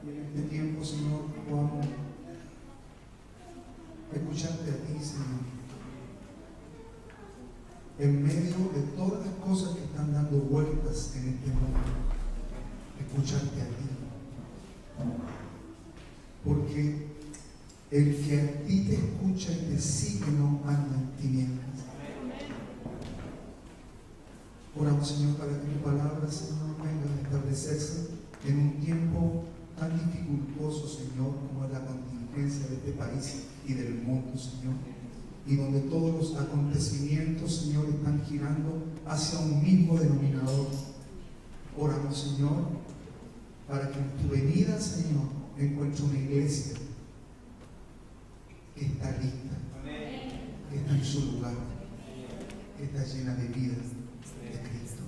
y en este tiempo, Señor, podamos escucharte a ti, Señor. En medio de todas las cosas que están dando vueltas en este mundo, escucharte a ti. Porque el que a ti te escucha y te sigue no anda en tinieblas. Oramos, Señor, para que tu palabra, Señor, venga a establecerse en un tiempo tan dificultoso, Señor, como es la contingencia de este país y del mundo, Señor. Y donde todos los acontecimientos, Señor, están girando hacia un mismo denominador. Oramos, Señor, para que en tu venida, Señor, encuentre una iglesia que está lista, que está en su lugar, que está llena de vida de Cristo.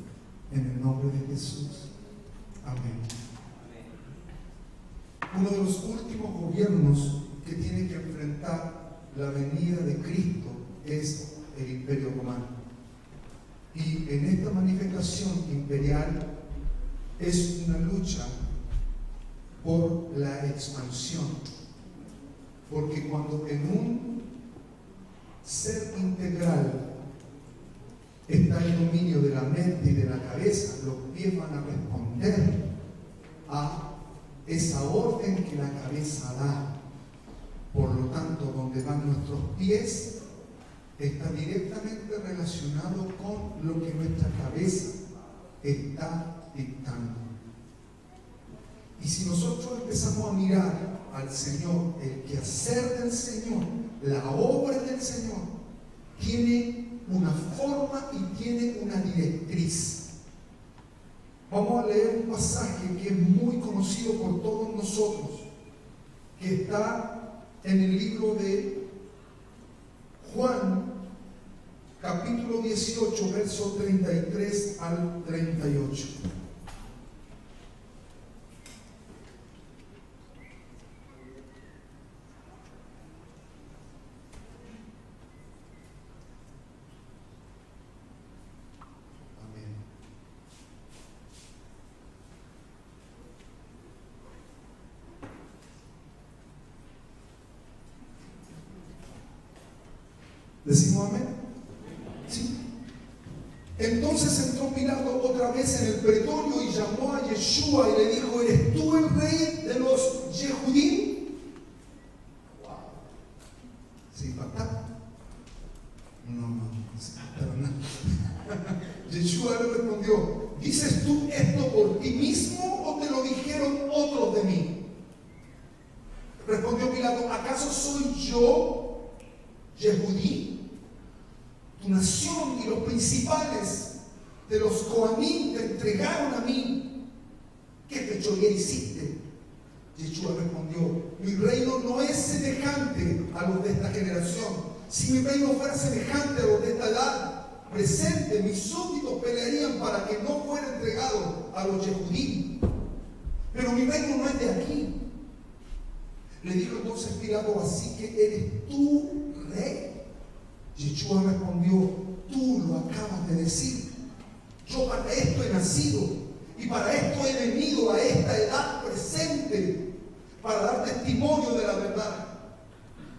En el nombre de Jesús. Amén. Uno de los últimos gobiernos que tiene que enfrentar la venida de Cristo es el Imperio Romano. Y en esta manifestación imperial es una lucha por la expansión. Porque cuando en un ser integral está el dominio de la mente y de la cabeza, los pies van a responder a esa orden que la cabeza da. Por lo tanto, donde van nuestros pies está directamente relacionado con lo que nuestra cabeza está dictando. Y si nosotros empezamos a mirar al Señor, el quehacer del Señor, la obra del Señor, tiene una forma y tiene una directriz. Vamos a leer un pasaje que es muy conocido por todos nosotros, que está en el libro de Juan, capítulo 18, verso 33 al 38. ¿Decimos amén? Sí. Entonces entró Pilato otra vez en el pretorio y llamó a Yeshua y le dijo: ¿eres tú el rey de los Yehudim? Wow. ¿Se impacta? No, pero nada. Yeshua le respondió: ¿dices tú esto por ti mismo o te lo dijeron otros de mí? Respondió Pilato: ¿acaso soy yo Yehudí? Tu nación y los principales de los Coanim te entregaron a mí. ¿Qué fechoría hiciste? Yeshua respondió: mi reino no es semejante a los de esta generación. Si mi reino fuera semejante a los de esta edad presente, mis súbditos pelearían para que no fuera entregado a los Yehudim. Pero mi reino no es de aquí. Le dijo entonces Pilato: así que eres tú rey. Yeshua respondió: tú lo acabas de decir. Yo para esto he nacido y para esto he venido a esta edad presente, para dar testimonio de la verdad.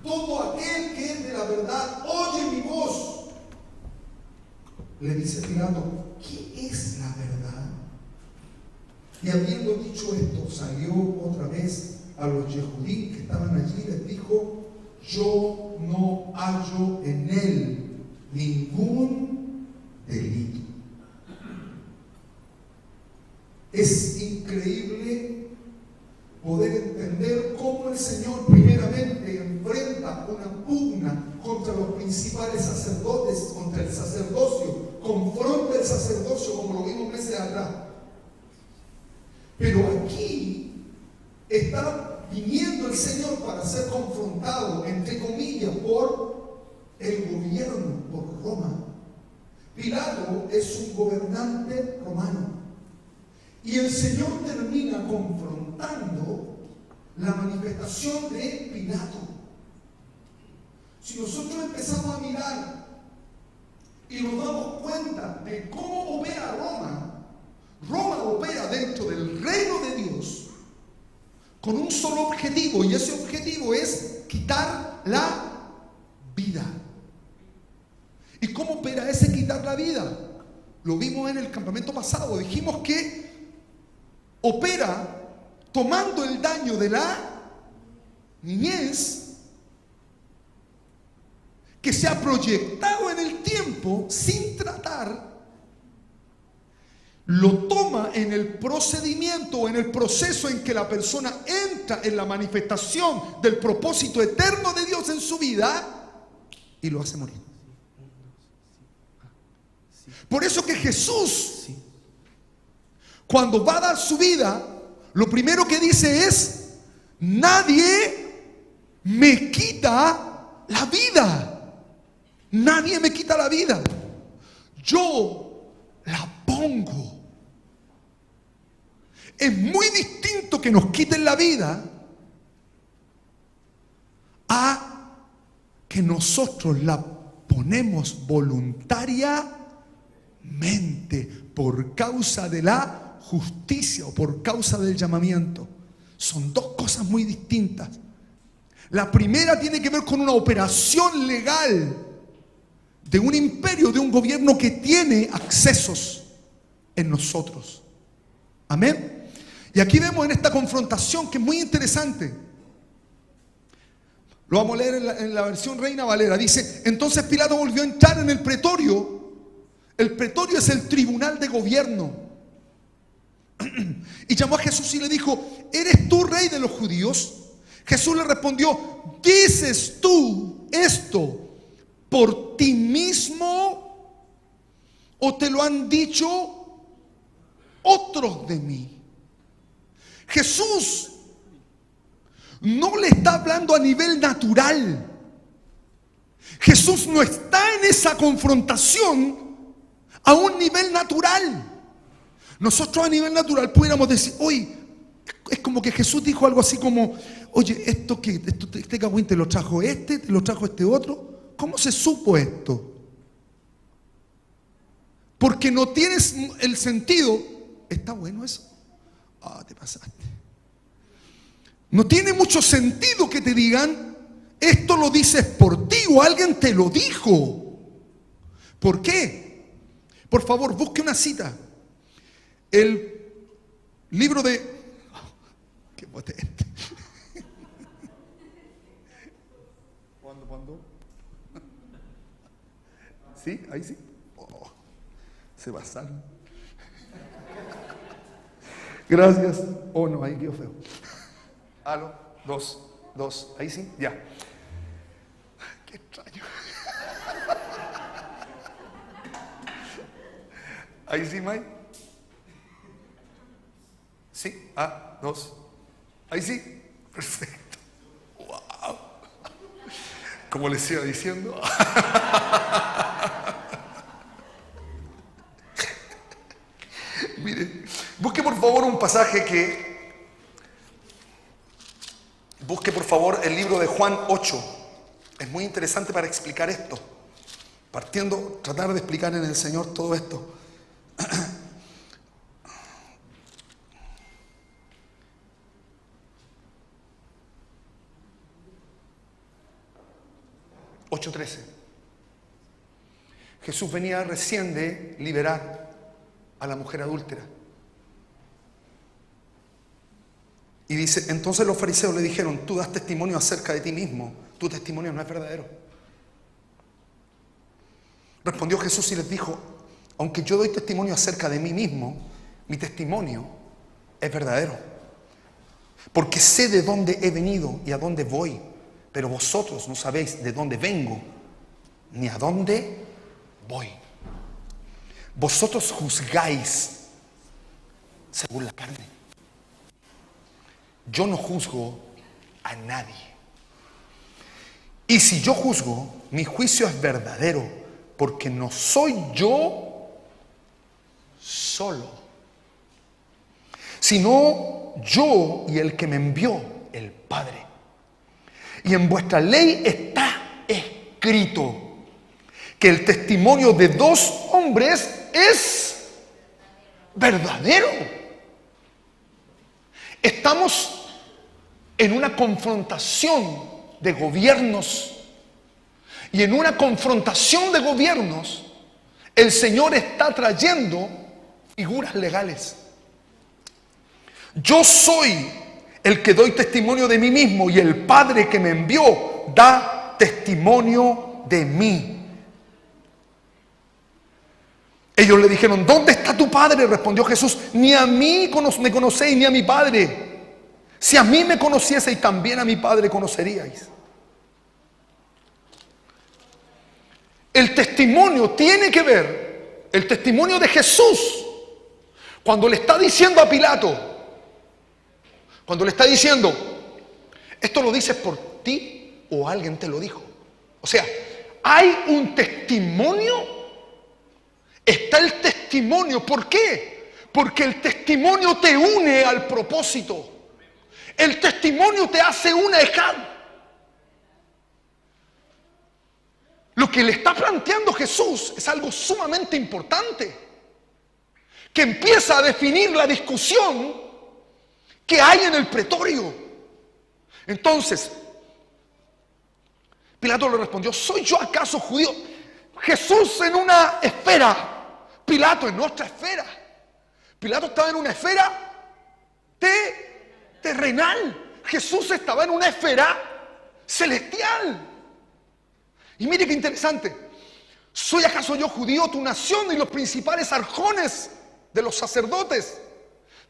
Todo aquel que es de la verdad oye mi voz. Le dice Pilato: ¿qué es la verdad? Y habiendo dicho esto, salió otra vez a los Yehudim que estaban allí y les dijo: yo no hallo en él ningún delito. Es increíble poder entender cómo el Señor primeramente enfrenta una pugna contra los principales sacerdotes, contra el sacerdocio, confronta el sacerdocio como lo vimos meses atrás. Pero aquí está viniendo el Señor para ser confrontado, entre comillas, por el gobierno, por Roma. Pilato es un gobernante romano. Y el Señor termina confrontando la manifestación de Pilato. Si nosotros empezamos a mirar y nos damos cuenta de cómo opera Roma, Roma opera dentro del reino de Dios con un solo objetivo, y ese objetivo es quitar la vida. ¿Y cómo opera ese quitar la vida? Lo vimos en el campamento pasado. Dijimos que opera tomando el daño de la niñez que se ha proyectado en el tiempo sin tratar, lo toma en el procedimiento o en el proceso en que la persona entra en la manifestación del propósito eterno de Dios en su vida y lo hace morir. Por eso que Jesús, cuando va a dar su vida, lo primero que dice es: nadie me quita la vida. Nadie me quita la vida. Yo la pongo. Es muy distinto que nos quiten la vida a que nosotros la ponemos voluntariamente por causa de la justicia o por causa del llamamiento. Son dos cosas muy distintas. La primera tiene que ver con una operación legal de un imperio, de un gobierno que tiene accesos en nosotros. Amén. Y aquí vemos en esta confrontación que es muy interesante. Lo vamos a leer en la versión Reina Valera. Dice: entonces Pilato volvió a entrar en el pretorio. El pretorio es el tribunal de gobierno. Y llamó a Jesús y le dijo: ¿eres tú rey de los judíos? Jesús le respondió: ¿dices tú esto por ti mismo o te lo han dicho otros de mí? Jesús no le está hablando a nivel natural. Jesús no está en esa confrontación a un nivel natural. Nosotros a nivel natural pudiéramos decir: oye, es como que Jesús dijo algo así como: oye, esto que este cagüín te lo trajo te lo trajo este otro. ¿Cómo se supo esto? Porque no tienes el sentido. ¿Está bueno eso? Te pasaste. No tiene mucho sentido que te digan: esto lo dices por ti, o alguien te lo dijo. ¿Por qué? Por favor, busque una cita. El libro de... ¡Qué potente! ¿Cuándo? ¿Sí? Ahí sí. Se pasaron. Gracias. No, ahí quedó feo. Aló, dos. Ahí sí, ya. Qué extraño. Ahí sí, May. Sí, dos. Ahí sí. Perfecto. Wow. Como les iba diciendo. Mire, busque por favor un pasaje busque por favor el libro de Juan 8. Es muy interesante para explicar esto. Tratar de explicar en el Señor todo esto. 8:13. Jesús venía recién de liberar a la mujer adúltera. Y dice: entonces los fariseos le dijeron: tú das testimonio acerca de ti mismo, tu testimonio no es verdadero. Respondió Jesús y les dijo: aunque yo doy testimonio acerca de mí mismo, mi testimonio es verdadero, porque sé de dónde he venido y a dónde voy, pero vosotros no sabéis de dónde vengo ni a dónde voy. Vosotros juzgáis según la carne. Yo no juzgo a nadie. Y si yo juzgo, mi juicio es verdadero, porque no soy yo solo, sino yo y el que me envió, el Padre. Y en vuestra ley está escrito que el testimonio de dos hombres es verdadero. Estamos en una confrontación de gobiernos. Y en una confrontación de gobiernos, el Señor está trayendo figuras legales. Yo soy el que doy testimonio de mí mismo, y el Padre que me envió da testimonio de mí. Ellos le dijeron: ¿dónde está tu Padre? Respondió Jesús: ni a mí me conocéis, ni a mi Padre. Si a mí me conocieseis, también a mi Padre conoceríais. El testimonio tiene que ver, el testimonio de Jesús, cuando le está diciendo a Pilato, cuando le está diciendo: ¿esto lo dices por ti o alguien te lo dijo? O sea, hay un testimonio. Está el testimonio. ¿Por qué? Porque el testimonio te une al propósito. El testimonio te hace una ejad. Lo que le está planteando Jesús es algo sumamente importante, que empieza a definir la discusión que hay en el pretorio. Entonces, Pilato le respondió: ¿soy yo acaso judío? Jesús en una esfera, Pilato en otra esfera. Pilato estaba en una esfera terrenal. Jesús estaba en una esfera celestial. Y mire qué interesante. ¿Soy acaso yo judío? Tu nación y los principales arjones de los sacerdotes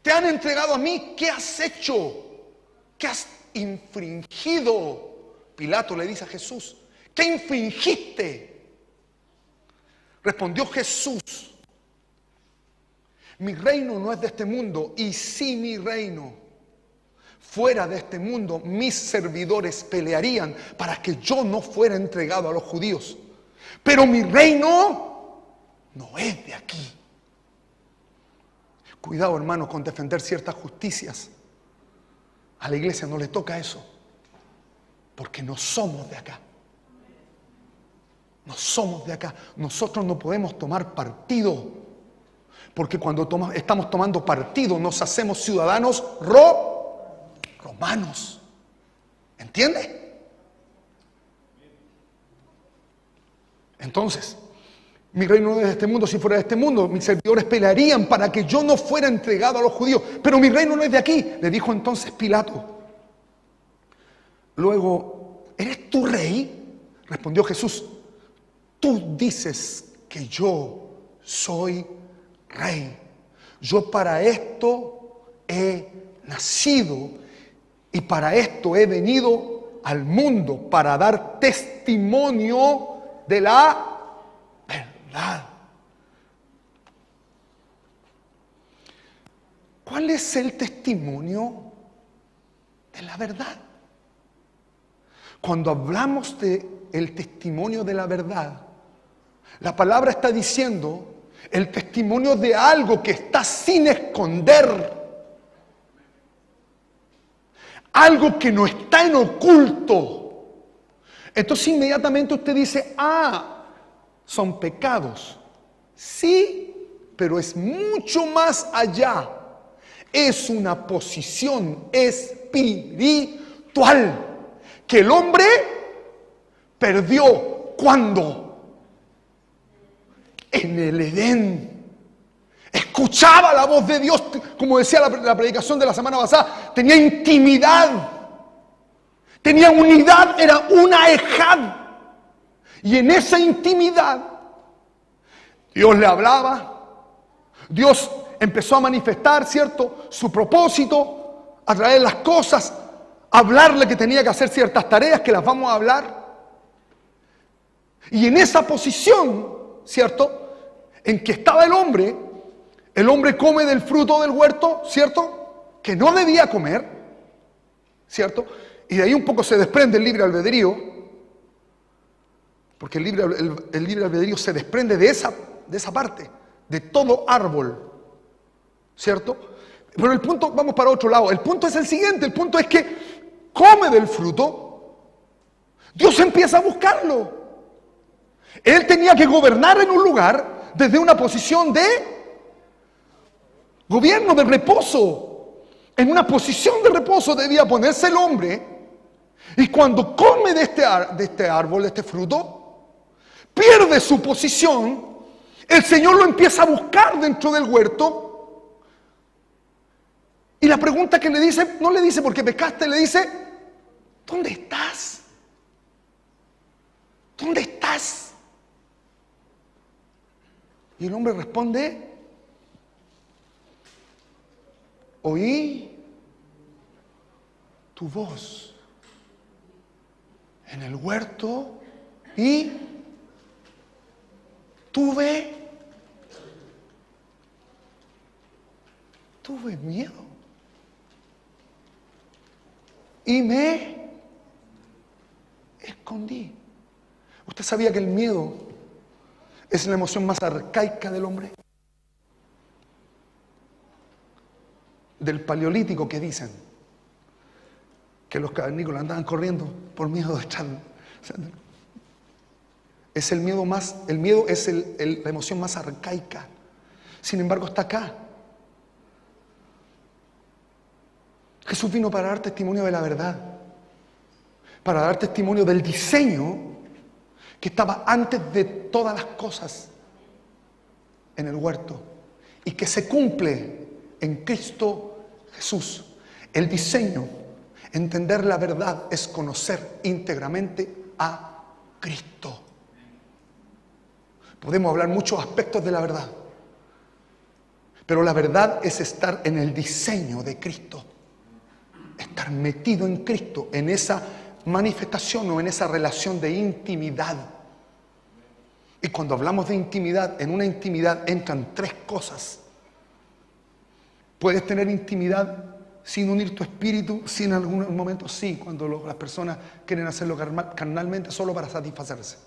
te han entregado a mí. ¿Qué has hecho? ¿Qué has infringido? Pilato le dice a Jesús: ¿qué infringiste? Respondió Jesús: mi reino no es de este mundo, y si mi reino fuera de este mundo, mis servidores pelearían para que yo no fuera entregado a los judíos. Pero mi reino no es de aquí. Cuidado, hermano, con defender ciertas justicias. A la iglesia no le toca eso, porque no somos de acá. No somos de acá. Nosotros no podemos tomar partido, porque cuando estamos tomando partido nos hacemos ciudadanos romanos. ¿Entiende? Entonces, mi reino no es de este mundo. Si fuera de este mundo, mis servidores pelearían para que yo no fuera entregado a los judíos. Pero mi reino no es de aquí, le dijo entonces Pilato. Luego: ¿eres tú rey? Respondió Jesús: tú dices que yo soy rey. Yo para esto he nacido y para esto he venido al mundo, para dar testimonio de la verdad. ¿Cuál es el testimonio de la verdad? Cuando hablamos de el testimonio de la verdad, la palabra está diciendo el testimonio de algo que está sin esconder, algo que no está en oculto. Entonces inmediatamente usted dice: ah, son pecados. Sí, pero es mucho más allá. Es una posición espiritual que el hombre perdió. ¿Cuándo? En el Edén. Escuchaba la voz de Dios, como decía la predicación de la semana pasada. Tenía intimidad, tenía unidad, era una ejad. Y en esa intimidad Dios le hablaba. Dios empezó a manifestar, ¿cierto?, su propósito, a traer las cosas, a hablarle que tenía que hacer ciertas tareas que las vamos a hablar. Y en esa posición, ¿cierto?, en que estaba el hombre come del fruto del huerto, ¿cierto?, que no debía comer, ¿cierto? Y de ahí un poco se desprende el libre albedrío, porque el libre albedrío se desprende de esa parte, de todo árbol, ¿cierto? Pero el punto, vamos para otro lado, el punto es el siguiente, el punto es que come del fruto, Dios empieza a buscarlo. Él tenía que gobernar en un lugar desde una posición de gobierno, de reposo. en una posición de reposo debía ponerse el hombre, y cuando come de este árbol, de este fruto, pierde su posición. El Señor lo empieza a buscar dentro del huerto, y la pregunta que le dice, no le dice porque pecaste, le dice, ¿dónde estás? ¿Dónde estás? Y el hombre responde, oí tu voz en el huerto y tuve miedo y me escondí. ¿Usted sabía que el miedo es la emoción más arcaica del hombre? Del Paleolítico, que dicen que los cavernícolas andaban corriendo por miedo de estar. Es el miedo es la emoción más arcaica. Sin embargo, está acá. Jesús vino para dar testimonio de la verdad, para dar testimonio del diseño que estaba antes de todas las cosas en el huerto y que se cumple en Cristo Jesús. El diseño, entender la verdad, es conocer íntegramente a Cristo. Podemos hablar muchos aspectos de la verdad, pero la verdad es estar en el diseño de Cristo, estar metido en Cristo, en esa manifestación o en esa relación de intimidad. Y cuando hablamos de intimidad, en una intimidad entran tres cosas. Puedes tener intimidad sin unir tu espíritu, sí, en algún momento sí, cuando las personas quieren hacerlo carnalmente solo para satisfacerse.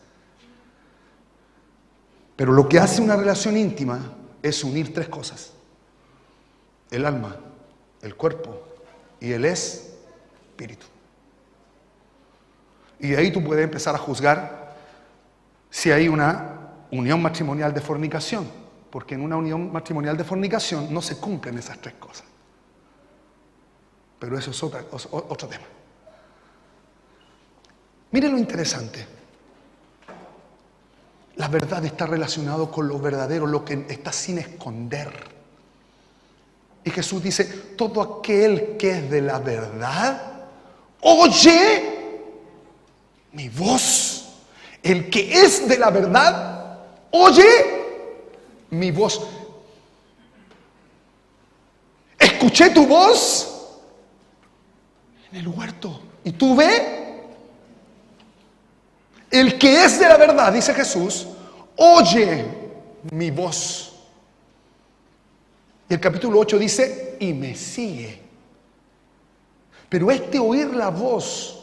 Pero lo que hace una relación íntima es unir tres cosas: el alma, el cuerpo y el espíritu. Y de ahí tú puedes empezar a juzgar si hay una unión matrimonial de fornicación, porque en una unión matrimonial de fornicación no se cumplen esas tres cosas. Pero eso es otro tema. Miren lo interesante. La verdad está relacionado con lo verdadero, lo que está sin esconder. Y Jesús dice, todo aquel que es de la verdad, oye mi voz. El que es de la verdad, oye mi voz. Escuché tu voz en el huerto y tuve. El que es de la verdad, dice Jesús, oye mi voz. Y el capítulo 8 dice, y me sigue. Pero este oír la voz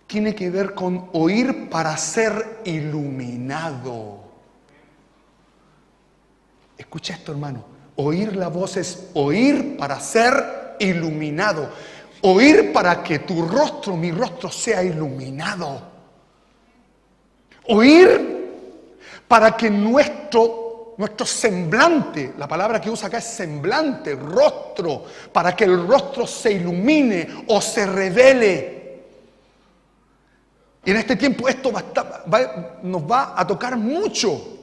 tiene que ver con oír para ser iluminado. Escucha esto, hermano. Oír la voz es oír para ser iluminado. Oír para que tu rostro, mi rostro, sea iluminado. Oír para que nuestro semblante, la palabra que usa acá es semblante, rostro, para que el rostro se ilumine o se revele. Y en este tiempo esto nos va a tocar mucho.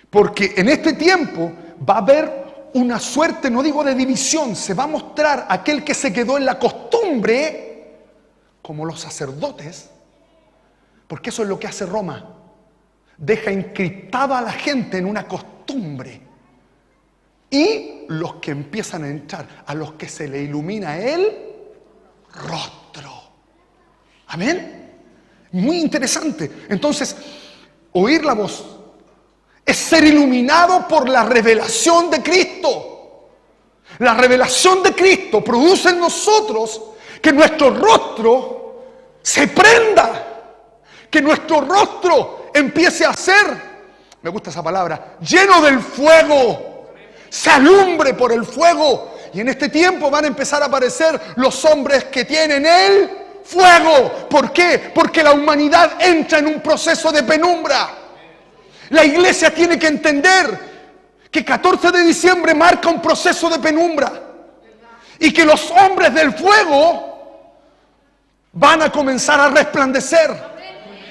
Porque en este tiempo va a haber una suerte, no digo de división, se va a mostrar aquel que se quedó en la costumbre, como los sacerdotes, porque eso es lo que hace Roma. Deja encriptada a la gente en una costumbre. Y los que empiezan a entrar, a los que se le ilumina el rostro. Amén. Muy interesante. Entonces, oír la voz es ser iluminado por la revelación de Cristo. La revelación de Cristo produce en nosotros que nuestro rostro se prenda, que nuestro rostro empiece a ser, me gusta esa palabra, lleno del fuego, se alumbre por el fuego. Y en este tiempo van a empezar a aparecer los hombres que tienen el fuego. ¿Por qué? Porque la humanidad entra en un proceso de penumbra. La iglesia tiene que entender que 14 de diciembre marca un proceso de penumbra y que los hombres del fuego van a comenzar a resplandecer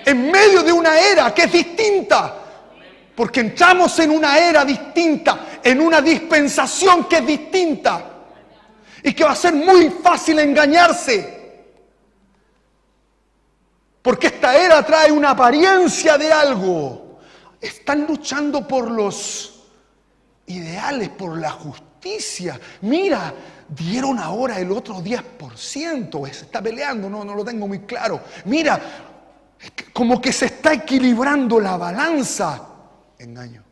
en medio de una era que es distinta, porque entramos en una era distinta, en una dispensación que es distinta y que va a ser muy fácil engañarse, porque esta era trae una apariencia de algo. Están luchando por los ideales, por la justicia. Mira, dieron ahora el otro 10%, se está peleando, no lo tengo muy claro. Mira, como que se está equilibrando la balanza. Engaño.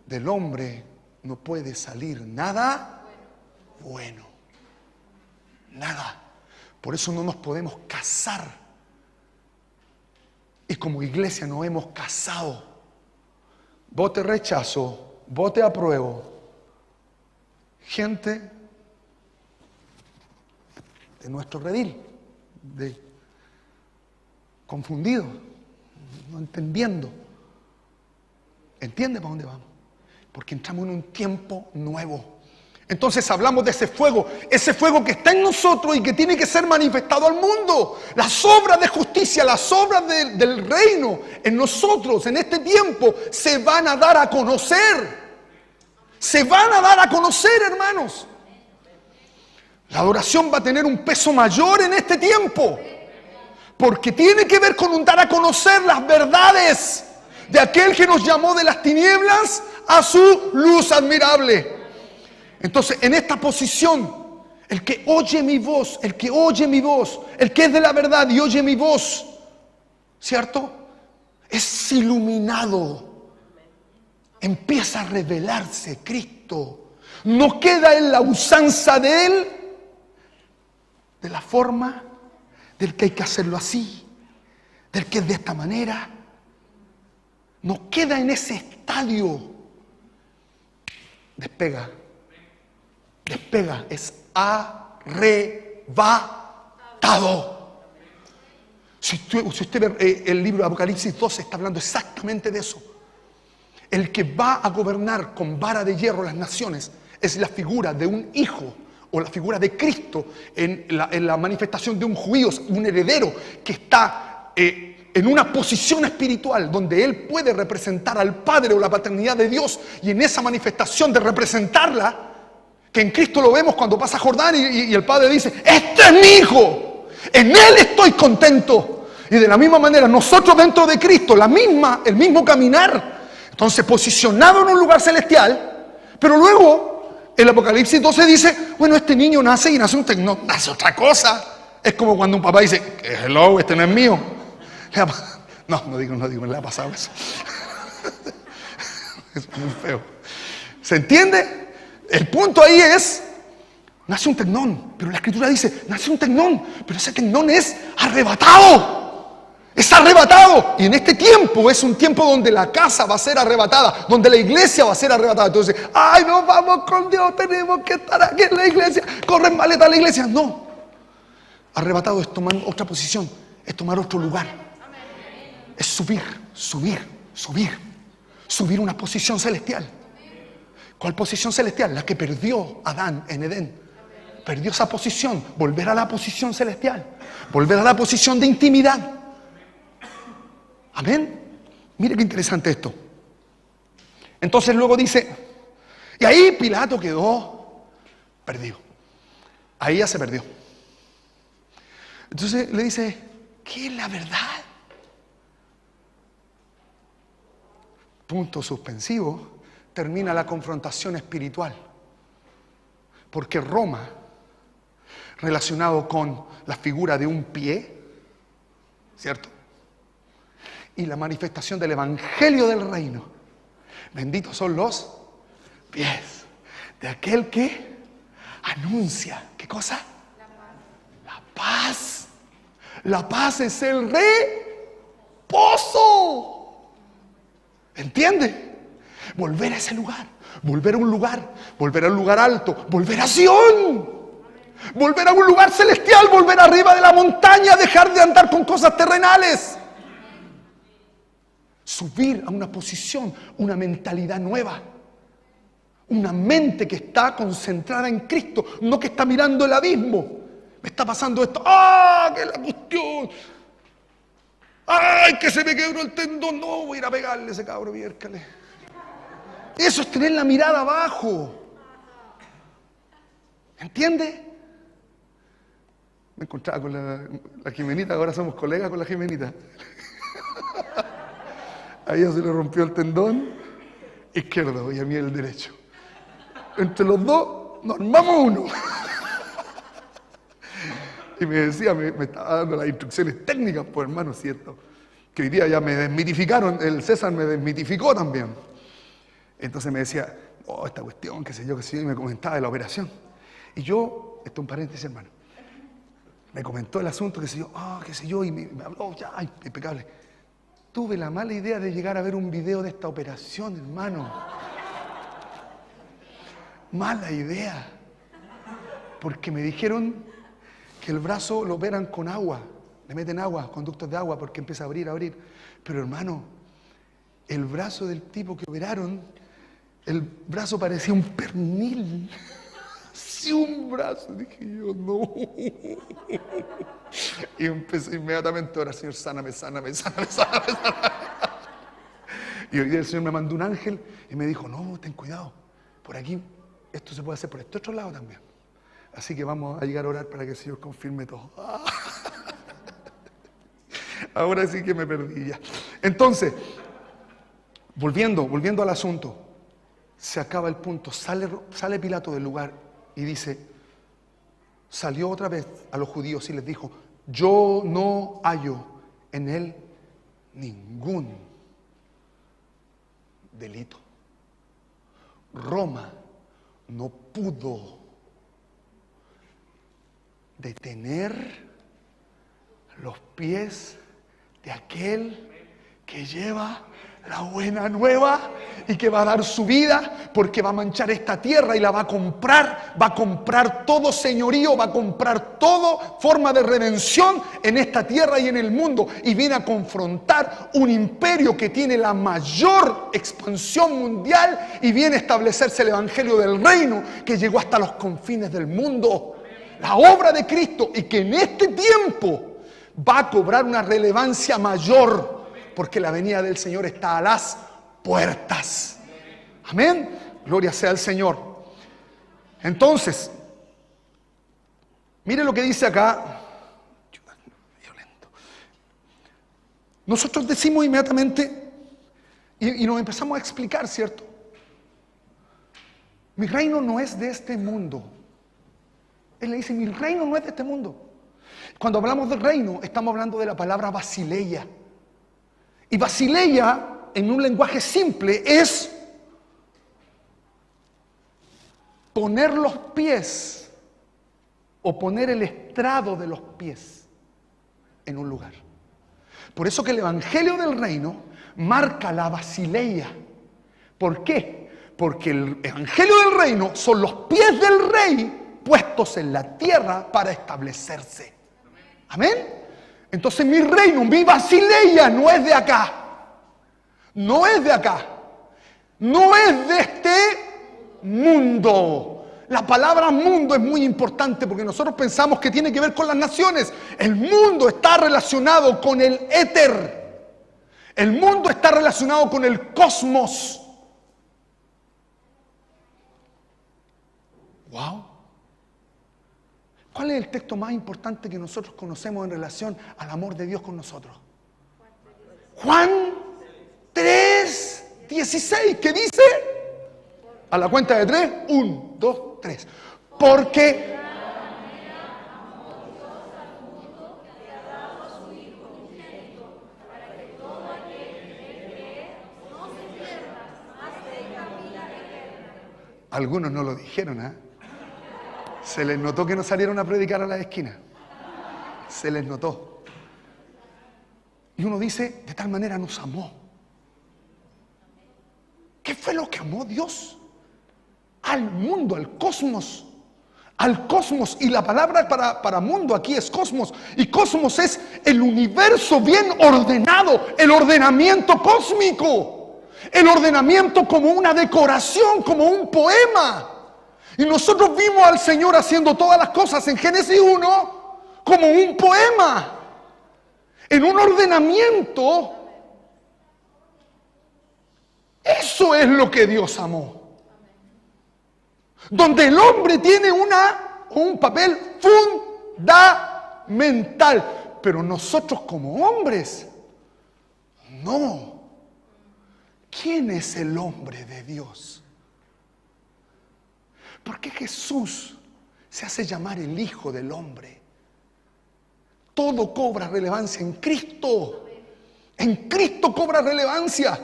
Del hombre no puede salir nada bueno. Nada. Por eso no nos podemos casar. Y como iglesia nos hemos casado. Vote rechazo, vote apruebo. Gente de nuestro redil, confundido, no entendiendo. ¿Entiende para dónde vamos? Porque entramos en un tiempo nuevo. Entonces hablamos de ese fuego que está en nosotros y que tiene que ser manifestado al mundo. Las obras de justicia, las obras del reino en nosotros, en este tiempo, se van a dar a conocer. Se van a dar a conocer, hermanos. La adoración va a tener un peso mayor en este tiempo, porque tiene que ver con un dar a conocer las verdades de aquel que nos llamó de las tinieblas a su luz admirable. Entonces, en esta posición, el que oye mi voz, el que es de la verdad y oye mi voz, ¿cierto? Es iluminado. Empieza a revelarse Cristo. No queda en la usanza de Él, de la forma, del que hay que hacerlo así, del que es de esta manera. No queda en ese estadio. Despega, es arrebatado. Si usted ve el libro de Apocalipsis 12, está hablando exactamente de eso. El que va a gobernar con vara de hierro las naciones es la figura de un hijo, o la figura de Cristo en la manifestación de un judío, un heredero que está en una posición espiritual donde él puede representar al Padre o la paternidad de Dios, y en esa manifestación de representarla, que en Cristo lo vemos cuando pasa Jordán y el Padre dice: este es mi hijo, en él estoy contento. Y de la misma manera nosotros dentro de Cristo, el mismo caminar. Entonces, posicionado en un lugar celestial, pero luego el Apocalipsis 12 dice: bueno, este niño nace y nace nace otra cosa. Es como cuando un papá dice: hello, este no es mío. No digo, le ha pasado eso. Es muy feo. ¿Se entiende? El punto ahí es: nace un tecnón, pero la Escritura dice: nace un tecnón, pero ese tecnón es arrebatado. Es arrebatado. Y en este tiempo es un tiempo donde la casa va a ser arrebatada, donde la iglesia va a ser arrebatada. Entonces, ay, nos vamos con Dios, tenemos que estar aquí en la iglesia, corren maleta a la iglesia. No. Arrebatado es tomar otra posición, es tomar otro lugar. Es subir una posición celestial. ¿Cuál posición celestial? La que perdió Adán en Edén. Perdió esa posición, volver a la posición celestial, volver a la posición de intimidad. Amén. Mire qué interesante esto. Entonces luego dice, y ahí Pilato quedó perdido. Ahí ya se perdió. Entonces le dice: ¿qué es la verdad? Punto suspensivo. Termina la confrontación espiritual. Porque Roma, relacionado con la figura de un pie, ¿cierto? Y la manifestación del evangelio del reino. Benditos son los pies de aquel que anuncia, ¿qué cosa? La paz. La paz es el reposo. ¿Entiende? Volver a ese lugar, volver a un lugar alto, volver a Sion, volver a un lugar celestial, volver arriba de la montaña, dejar de andar con cosas terrenales. subir a una posición, una mentalidad nueva. Una mente que está concentrada en Cristo, no que está mirando el abismo. Me está pasando esto. ¡Ah! ¡Que la cuestión! ¡Ay! Que se me quebró el tendón. No, voy a ir a pegarle a ese cabro, miércoles. Eso es tener la mirada abajo. ¿Entiende? Me encontraba con la Jimenita, ahora somos colegas con la Jimenita. A ella se le rompió el tendón izquierdo y a mí el derecho. Entre los dos nos armamos uno. Y me decía, me estaba dando las instrucciones técnicas, pues hermano, cierto. Que hoy día ya me desmitificaron, el César me desmitificó también. Entonces me decía, oh, esta cuestión, qué sé yo, y me comentaba de la operación. Y yo, esto es un paréntesis, hermano, me comentó el asunto, qué sé yo, y me habló, ya, ay, impecable. Tuve la mala idea de llegar a ver un video de esta operación, hermano. Mala idea. Porque me dijeron que el brazo lo operan con agua. Le meten agua, conductos de agua, porque empieza a abrir. Pero hermano, el brazo del tipo que operaron, el brazo parecía un pernil. Sí, un brazo. Dije yo, no. Y empecé inmediatamente a orar, Señor, sáname. Y hoy día el Señor me mandó un ángel y me dijo, no, ten cuidado, por aquí, esto se puede hacer por este otro lado también. Así que vamos a llegar a orar para que el Señor confirme todo. Ahora sí que me perdí ya. Entonces, volviendo al asunto, se acaba el punto, sale Pilato del lugar y dice, salió otra vez a los judíos y les dijo, yo no hallo en él ningún delito. Roma no pudo detener los pies de aquel que lleva la buena nueva y que va a dar su vida porque va a manchar esta tierra y la va a comprar todo señorío, va a comprar toda forma de redención en esta tierra y en el mundo, y viene a confrontar un imperio que tiene la mayor expansión mundial y viene a establecerse el evangelio del reino que llegó hasta los confines del mundo, la obra de Cristo, y que en este tiempo va a cobrar una relevancia mayor porque la venida del Señor está a las puertas. Amén. Gloria sea al Señor. Entonces, mire lo que dice acá. Nosotros decimos inmediatamente y nos empezamos a explicar, ¿cierto? Mi reino no es de este mundo. Él le dice, mi reino no es de este mundo. Cuando hablamos del reino, estamos hablando de la palabra basileia. Y basileia, en un lenguaje simple, es poner los pies o poner el estrado de los pies en un lugar. Por eso que el evangelio del reino marca la basileia. ¿Por qué? Porque el evangelio del reino son los pies del rey puestos en la tierra para establecerse. Amén. Entonces mi reino, mi basileia no es de acá. No es de acá. No es de este mundo. La palabra mundo es muy importante porque nosotros pensamos que tiene que ver con las naciones. El mundo está relacionado con el éter. El mundo está relacionado con el cosmos. Wow. ¿Cuál es el texto más importante que nosotros conocemos en relación al amor de Dios con nosotros? Juan 3:16, ¿qué dice? A la cuenta de 3, 1, 2, 3. Porque algunos no lo dijeron, ¿eh? Se les notó que no salieron a predicar a la esquina. Se les notó. Y uno dice, de tal manera nos amó. ¿Qué fue lo que amó Dios? Al mundo, al cosmos, al cosmos. Y la palabra para mundo aquí es cosmos. Y cosmos es el universo bien ordenado, el ordenamiento cósmico, el ordenamiento como una decoración, como un poema. Y nosotros vimos al Señor haciendo todas las cosas en Génesis 1 como un poema, en un ordenamiento. Eso es lo que Dios amó. Donde el hombre tiene un papel fundamental. Pero nosotros como hombres, no. ¿Quién es el hombre de Dios? ¿Por qué Jesús se hace llamar el Hijo del Hombre? Todo cobra relevancia en Cristo. En Cristo cobra relevancia.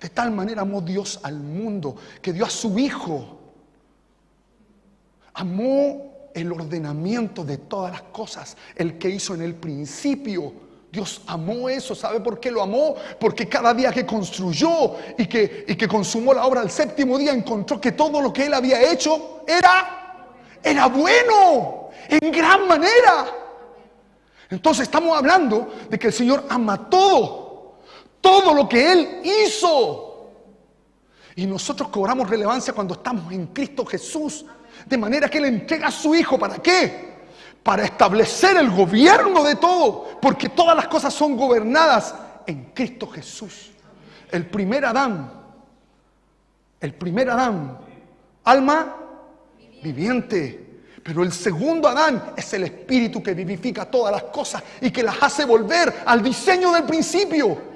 De tal manera amó Dios al mundo que dio a su Hijo. Amó el ordenamiento de todas las cosas, el que hizo en el principio. Dios amó eso. ¿Sabe por qué lo amó? Porque cada día que construyó y que consumó la obra al séptimo día, encontró que todo lo que él había hecho era bueno, en gran manera. Entonces estamos hablando de que el Señor ama todo lo que Él hizo. Y nosotros cobramos relevancia cuando estamos en Cristo Jesús. De manera que Él entrega a su Hijo. ¿Para qué? Para establecer el gobierno de todo. Porque todas las cosas son gobernadas en Cristo Jesús. El primer Adán, alma viviente. Pero el segundo Adán es el Espíritu que vivifica todas las cosas y que las hace volver al diseño del principio.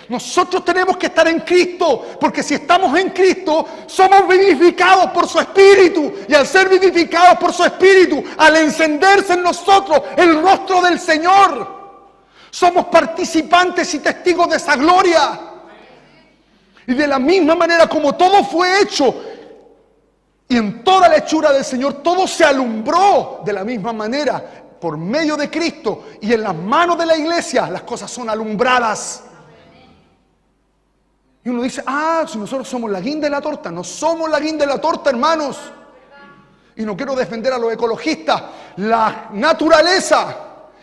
Nosotros tenemos que estar en Cristo, porque si estamos en Cristo, somos vivificados por su Espíritu. Y al ser vivificados por su Espíritu, al encenderse en nosotros el rostro del Señor, somos participantes y testigos de esa gloria. Y de la misma manera como todo fue hecho, y en toda la hechura del Señor, todo se alumbró de la misma manera, por medio de Cristo. Y en las manos de la iglesia, las cosas son alumbradas. Y uno dice, si nosotros somos la guinda de la torta. No somos la guinda de la torta, hermanos. Y no quiero defender a los ecologistas. La naturaleza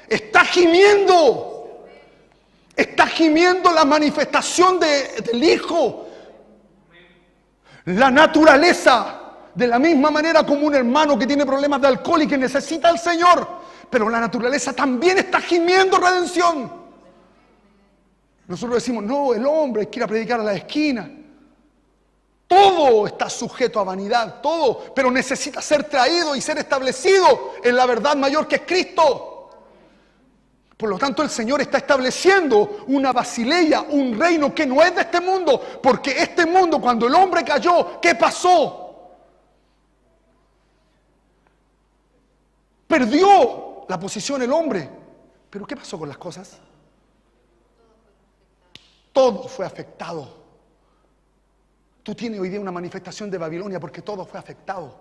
está gimiendo. Está gimiendo la manifestación del Hijo. La naturaleza, de la misma manera como un hermano que tiene problemas de alcohol y que necesita al Señor. Pero la naturaleza también está gimiendo redención. Nosotros decimos, no, el hombre hay que ir a predicar a la esquina. Todo está sujeto a vanidad, todo, pero necesita ser traído y ser establecido en la verdad mayor que es Cristo. Por lo tanto, el Señor está estableciendo una Basileia, un reino que no es de este mundo, porque este mundo, cuando el hombre cayó, ¿qué pasó? Perdió la posición el hombre. ¿Pero qué pasó con las cosas? Todo fue afectado. Tú tienes hoy día una manifestación de Babilonia porque todo fue afectado.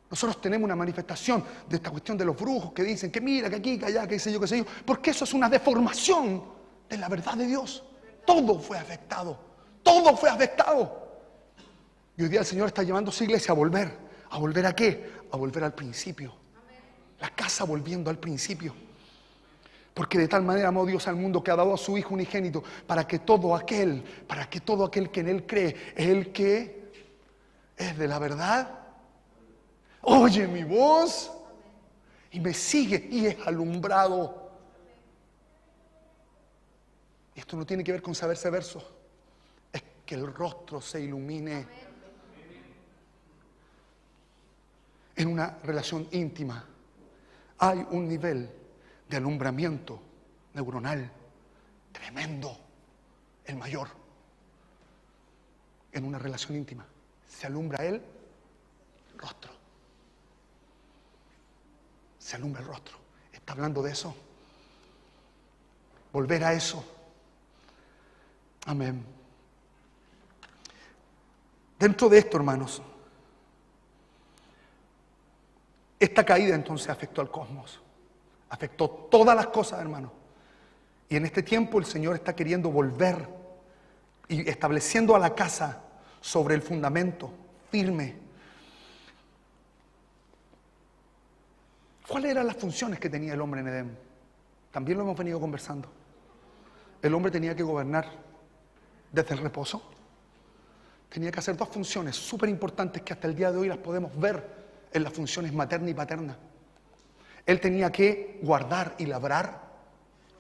Nosotros tenemos una manifestación de esta cuestión de los brujos que dicen que mira, que aquí, que allá, que sé yo, porque eso es una deformación de la verdad de Dios. Todo fue afectado. Todo fue afectado. Y hoy día el Señor está llevando a su iglesia a volver. ¿A volver a qué? A volver al principio. La casa volviendo al principio. Porque de tal manera amó Dios al mundo que ha dado a su Hijo unigénito para que todo aquel que en Él cree, el que es de la verdad, oye mi voz y me sigue y es alumbrado. Esto no tiene que ver con saberse versos, es que el rostro se ilumine en una relación íntima. Hay un nivel de alumbramiento neuronal tremendo, el mayor, en una relación íntima. Se alumbra el rostro. Se alumbra el rostro. ¿Está hablando de eso? Volver a eso. Amén. Dentro de esto, hermanos, esta caída entonces afectó al cosmos. Afectó todas las cosas, hermano. Y en este tiempo el Señor está queriendo volver y estableciendo a la casa sobre el fundamento firme. ¿Cuáles eran las funciones que tenía el hombre en Edén? También lo hemos venido conversando. El hombre tenía que gobernar desde el reposo. Tenía que hacer dos funciones súper importantes que hasta el día de hoy las podemos ver en las funciones materna y paterna. Él tenía que guardar y labrar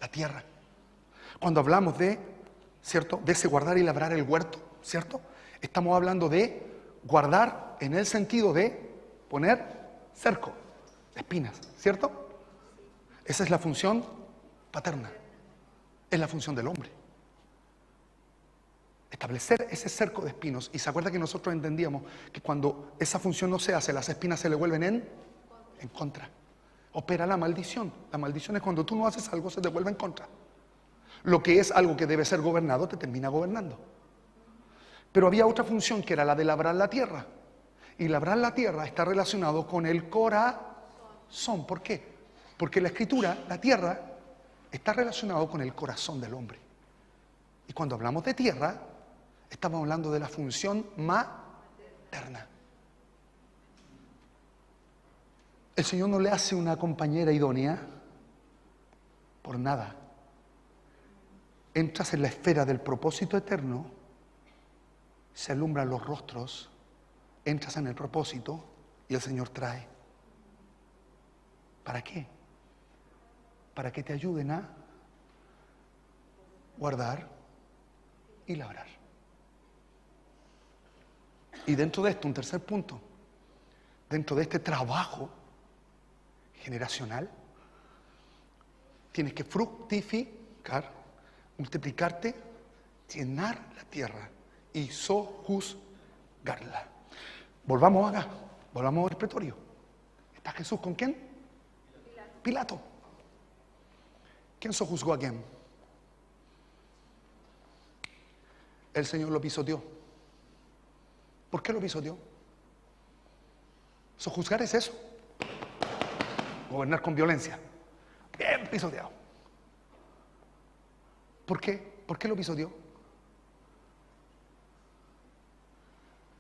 la tierra. Cuando hablamos de, ¿cierto?, de ese guardar y labrar el huerto, ¿cierto?, estamos hablando de guardar en el sentido de poner cerco, espinas, ¿cierto? Esa es la función paterna. Es la función del hombre. Establecer ese cerco de espinos. Y se acuerda que nosotros entendíamos que cuando esa función no se hace, las espinas se le vuelven en contra. Opera la maldición. La maldición es cuando tú no haces algo, se te vuelve en contra. Lo que es algo que debe ser gobernado, te termina gobernando. Pero había otra función que era la de labrar la tierra. Y labrar la tierra está relacionado con el corazón. ¿Por qué? Porque la escritura, la tierra, está relacionado con el corazón del hombre. Y cuando hablamos de tierra, estamos hablando de la función materna. El Señor no le hace una compañera idónea por nada. Entras en la esfera del propósito eterno, se alumbran los rostros, entras en el propósito y el Señor trae. ¿Para qué? Para que te ayuden a guardar y labrar. Y dentro de esto, un tercer punto, dentro de este trabajo generacional, tienes que fructificar, multiplicarte, llenar la tierra y sojuzgarla. Volvamos acá, volvamos al pretorio. ¿Está Jesús con quién? Pilato. ¿Quién sojuzgó a quién? El Señor lo pisoteó. ¿Por qué lo pisoteó? Sojuzgar es eso. Gobernar con violencia. Bien pisoteado. ¿Por qué? ¿Por qué lo pisoteó?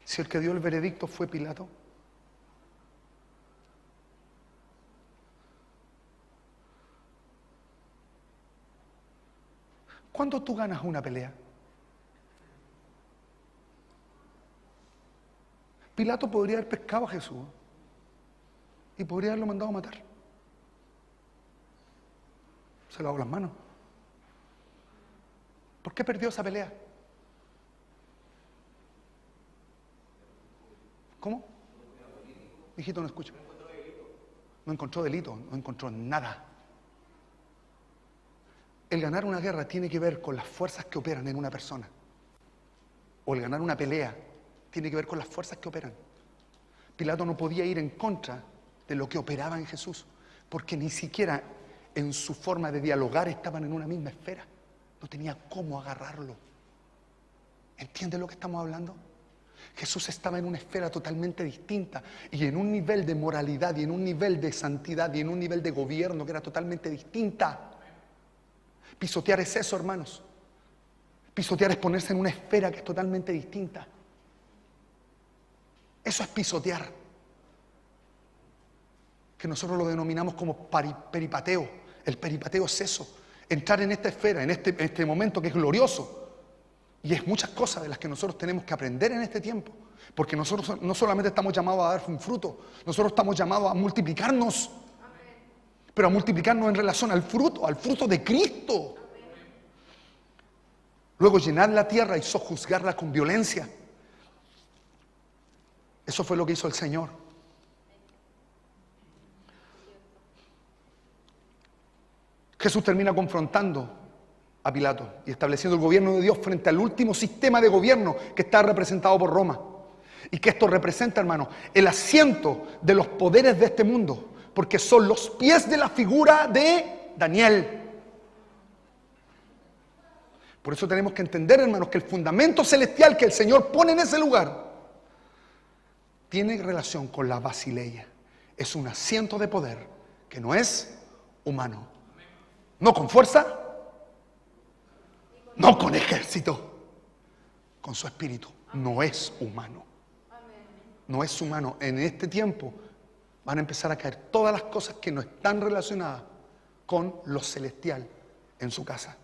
Si el que dio el veredicto fue Pilato. ¿Cuándo tú ganas una pelea? Pilato podría haber pescado a Jesús y podría haberlo mandado a matar. Se lavó las manos. ¿Por qué perdió esa pelea? ¿Cómo? Hijito, no escucha. No encontró delito, no encontró nada. El ganar una guerra tiene que ver con las fuerzas que operan en una persona. O el ganar una pelea tiene que ver con las fuerzas que operan. Pilato no podía ir en contra de lo que operaba en Jesús, porque ni siquiera en su forma de dialogar estaban en una misma esfera. No tenía cómo agarrarlo. ¿Entiende lo que estamos hablando? Jesús estaba en una esfera totalmente distinta y en un nivel de moralidad y en un nivel de santidad y en un nivel de gobierno que era totalmente distinta. Pisotear es eso, hermanos. Pisotear es ponerse en una esfera que es totalmente distinta. Eso es pisotear. Que nosotros lo denominamos como peripateo. El peripateo es eso. Entrar en esta esfera, en este momento que es glorioso. Y es muchas cosas de las que nosotros tenemos que aprender en este tiempo. Porque nosotros no solamente estamos llamados a dar un fruto, nosotros estamos llamados a multiplicarnos. Pero a multiplicarnos en relación al fruto de Cristo. Luego llenar la tierra y sojuzgarla con violencia. Eso fue lo que hizo el Señor. Jesús termina confrontando a Pilato y estableciendo el gobierno de Dios frente al último sistema de gobierno que está representado por Roma. Y que esto representa, hermano, el asiento de los poderes de este mundo, porque son los pies de la figura de Daniel. Por eso tenemos que entender, hermanos, que el fundamento celestial que el Señor pone en ese lugar tiene relación con la basileia. Es un asiento de poder que no es humano. No con fuerza, no con ejército, con su espíritu. No es humano. No es humano. En este tiempo van a empezar a caer todas las cosas que no están relacionadas con lo celestial en su casa.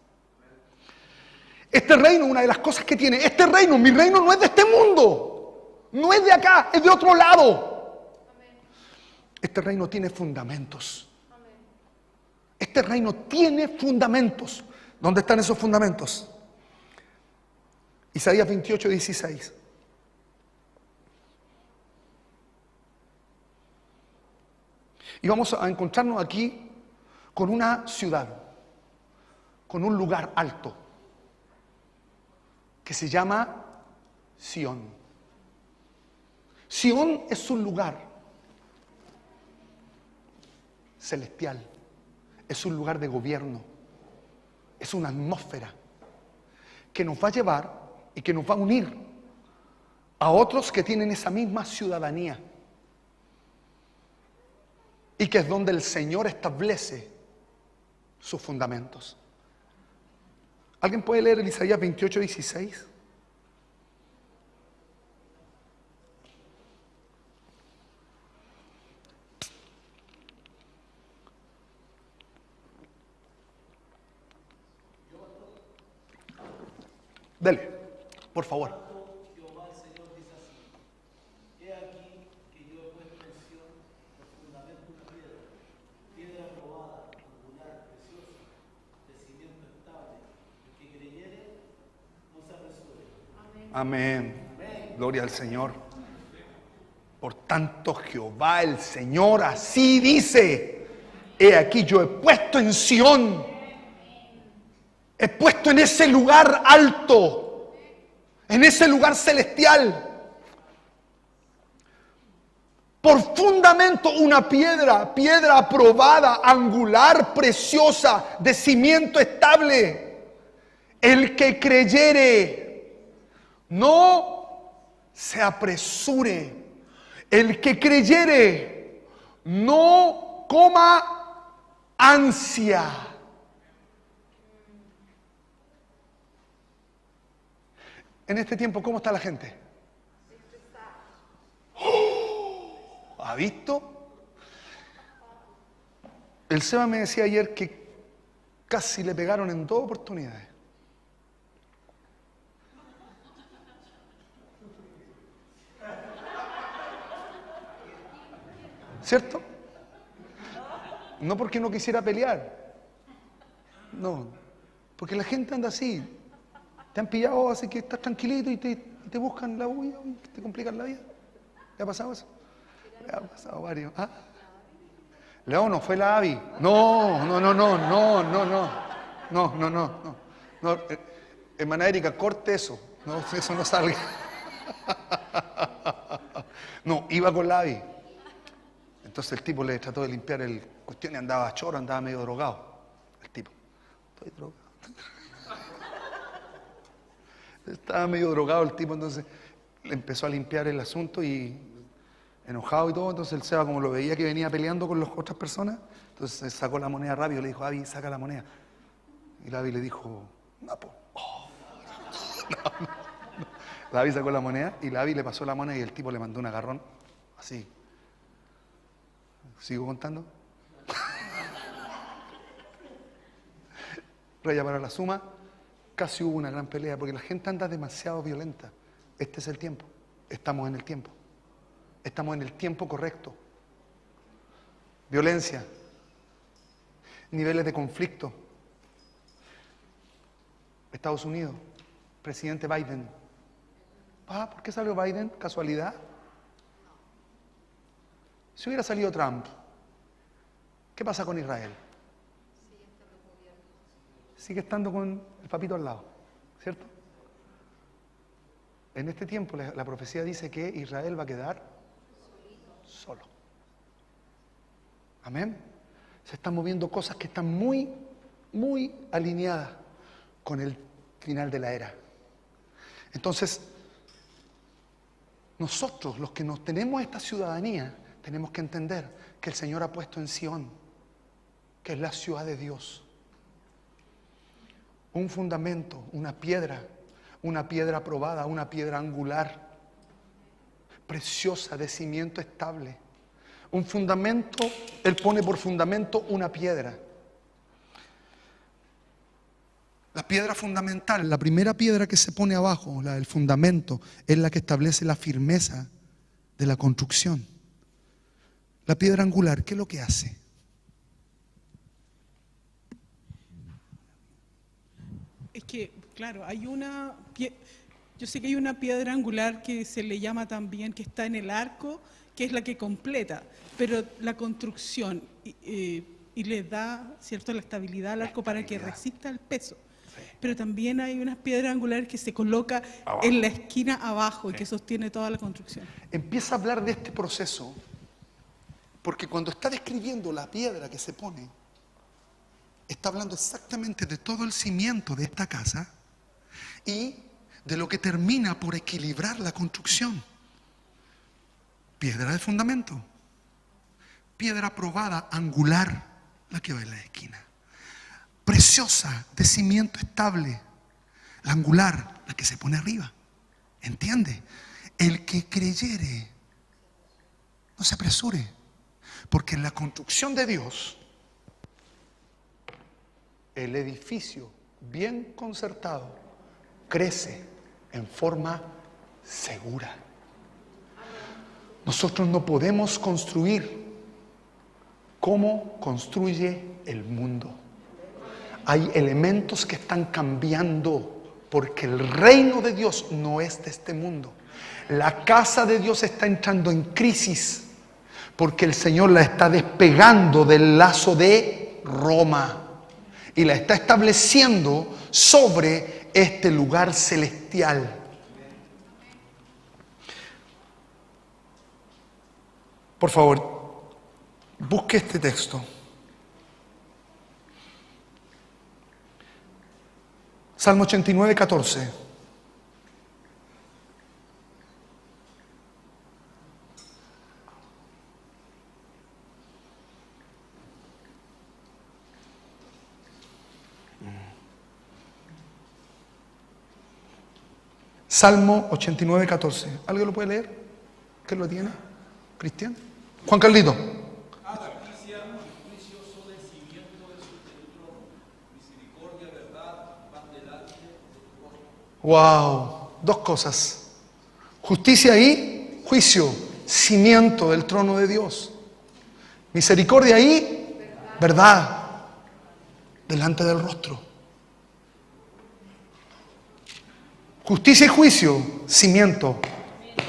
Este reino, una de las cosas que tiene, este reino, mi reino no es de este mundo, no es de acá, es de otro lado. Este reino tiene fundamentos. Este reino tiene fundamentos. ¿Dónde están esos fundamentos? Isaías 28, 16. Y vamos a encontrarnos aquí con una ciudad, con un lugar alto, que se llama Sión. Sión es un lugar celestial, es un lugar de gobierno, es una atmósfera que nos va a llevar y que nos va a unir a otros que tienen esa misma ciudadanía, y que es donde el Señor establece sus fundamentos. ¿Alguien puede leer el Isaías 28, 16? Dele, por favor. Amén. Gloria al Señor. Por tanto, Jehová el Señor así dice: he aquí yo he puesto en Sión, he puesto en ese lugar alto, en ese lugar celestial, por fundamento una piedra aprobada, angular, preciosa, de cimiento estable. El que creyere, no se apresure. El que creyere, no coma ansia. En este tiempo, ¿cómo está la gente? ¿Ha visto? El Seba me decía ayer que casi le pegaron en 2 oportunidades. ¿Cierto? No porque no quisiera pelear. No, porque la gente anda así. Te han pillado, así que estás tranquilito y te buscan la bulla y te complican la vida. ¿Le ha pasado eso? Le ha pasado varios. ¿Ah? León, no fue la Abby. No. Hermana Erika, corte eso. No, eso no salga. No, iba con la Abby. Entonces el tipo le trató de limpiar el cuestión y andaba choro, andaba medio drogado. El tipo, estoy drogado. Estaba medio drogado el tipo, entonces le empezó a limpiar el asunto y enojado y todo. Entonces el Seba, como lo veía que venía peleando con las otras personas, entonces sacó la moneda rápido, le dijo: Abby, saca la moneda. Y la Abby le dijo: no, po. Oh. No. La Abby sacó la moneda y la Abby le pasó la moneda y el tipo le mandó un agarrón así. ¿Sigo contando? Raya para la suma, casi hubo una gran pelea porque la gente anda demasiado violenta. Este es el tiempo, estamos en el tiempo, estamos en el tiempo correcto. Violencia, niveles de conflicto. Estados Unidos, presidente Biden. ¿Por qué salió Biden? ¿Casualidad? Si hubiera salido Trump, ¿qué pasa con Israel? Sigue estando con el papito al lado, ¿cierto? En este tiempo la profecía dice que Israel va a quedar solo. Amén. Se están moviendo cosas que están muy, muy alineadas con el final de la era. Entonces, nosotros, los que nos tenemos esta ciudadanía, tenemos que entender que el Señor ha puesto en Sión, que es la ciudad de Dios, un fundamento, una piedra probada, una piedra angular, preciosa, de cimiento estable, Un fundamento, Él pone por fundamento una piedra. La piedra fundamental, la primera piedra que se pone abajo, la del fundamento, es la que establece la firmeza de la construcción. La piedra angular, ¿qué es lo que hace? Es que, claro, yo sé que hay una piedra angular que se le llama también, que está en el arco, que es la que completa, pero la construcción y le da, ¿cierto?, la estabilidad al arco para que resista el peso. Pero también hay unas piedras angulares que se coloca en la esquina abajo y que sostiene toda la construcción. Empieza a hablar de este proceso, porque cuando está describiendo la piedra que se pone, está hablando exactamente de todo el cimiento de esta casa y de lo que termina por equilibrar la construcción. Piedra de fundamento, piedra probada, angular, la que va en la esquina. Preciosa, de cimiento estable, la angular, la que se pone arriba. ¿Entiende? El que creyere, no se apresure, porque en la construcción de Dios, el edificio bien concertado crece en forma segura. Nosotros no podemos construir como construye el mundo. Hay elementos que están cambiando porque el reino de Dios no es de este mundo. La casa de Dios está entrando en crisis porque el Señor la está despegando del lazo de Roma y la está estableciendo sobre este lugar celestial. Por favor, busque este texto. Salmo 89, 14. Salmo 89, 14. ¿Alguien lo puede leer? ¿Quién lo tiene? ¿Cristian? Juan Carlito. Wow, dos cosas. Justicia y juicio, cimiento del trono de Dios. Misericordia y verdad delante del rostro. Justicia y juicio, cimiento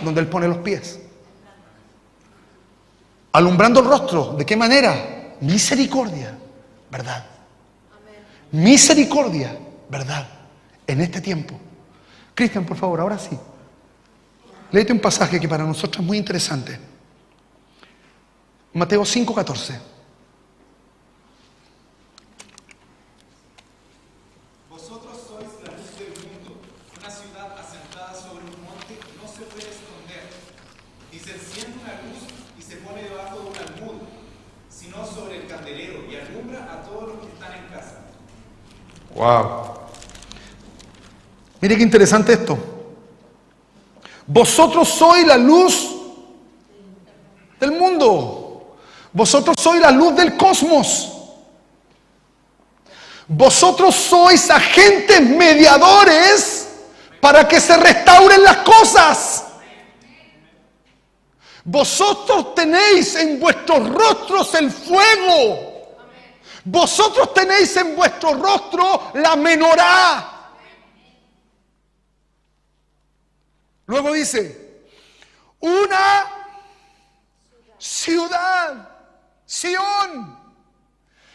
donde Él pone los pies. Alumbrando el rostro, ¿de qué manera? Misericordia, verdad. Misericordia, verdad. En este tiempo. Cristian, por favor, ahora sí. Léete un pasaje que para nosotros es muy interesante. Mateo 5, 14. Vosotros sois la luz del mundo. Una ciudad asentada sobre un monte no se puede esconder. Ni se enciende una luz y se pone debajo de un almud, sino sobre el candelero y alumbra a todos los que están en casa. Wow. Mire qué interesante esto. Vosotros sois la luz del mundo. Vosotros sois la luz del cosmos. Vosotros sois agentes mediadores para que se restauren las cosas. Vosotros tenéis en vuestros rostros el fuego. Vosotros tenéis en vuestro rostro la menorá. Luego dice, una ciudad, Sión.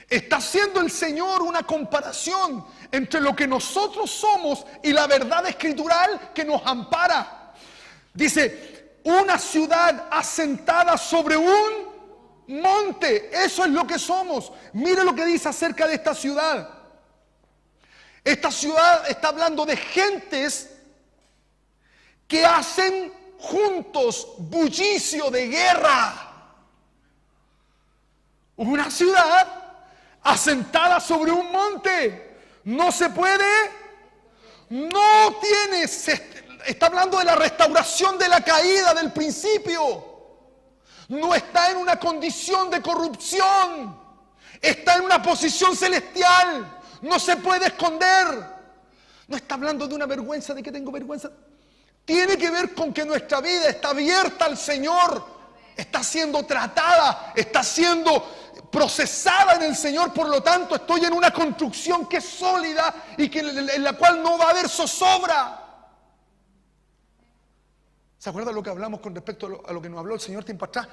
Está haciendo el Señor una comparación entre lo que nosotros somos y la verdad escritural que nos ampara. Dice, una ciudad asentada sobre un monte. Eso es lo que somos. Mire lo que dice acerca de esta ciudad. Esta ciudad está hablando de gentes que hacen juntos bullicio de guerra. Una ciudad asentada sobre un monte. No se puede, no tiene, está hablando de la restauración de la caída del principio. no está en una condición de corrupción, está en una posición celestial, no se puede esconder. No está hablando de una vergüenza, de que tengo vergüenza. Tiene que ver con que nuestra vida está abierta al Señor, está siendo tratada, está siendo procesada en el Señor. Por lo tanto, estoy en una construcción que es sólida y que en la cual no va a haber zozobra. ¿Se acuerdan lo que hablamos con respecto a lo que nos habló el Señor tiempo atrás?